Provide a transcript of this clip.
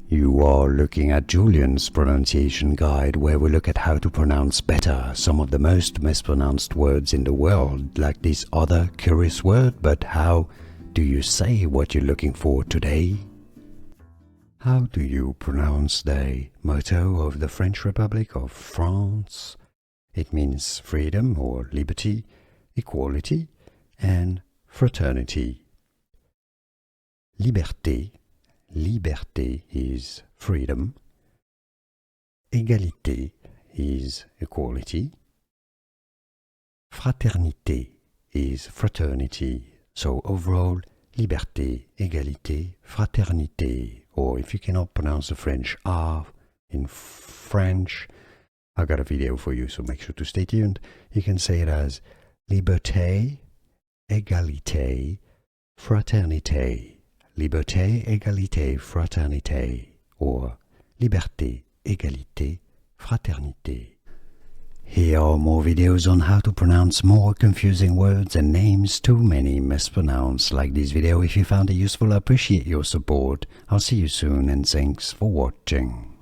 You are looking at Julian's pronunciation guide, where we look at how to pronounce better some of the most mispronounced words in the world, like this other curious word. But how do you say what you're looking for today? How do you pronounce the motto of the French Republic of France? It means freedom or liberty, equality, and fraternity. Liberté. Liberté is freedom. Égalité is equality. Fraternité is fraternity. So overall, liberté, égalité, fraternité. Or if you cannot pronounce the French R in French, I got a video for you, so make sure to stay tuned. You can say it as liberté, égalité, fraternité. Liberté, égalité, fraternité, or liberté, égalité, fraternité. Here are more videos on how to pronounce more confusing words and names too many mispronounced. Like this video if you found it useful. I appreciate your support. I'll see you soon and thanks for watching.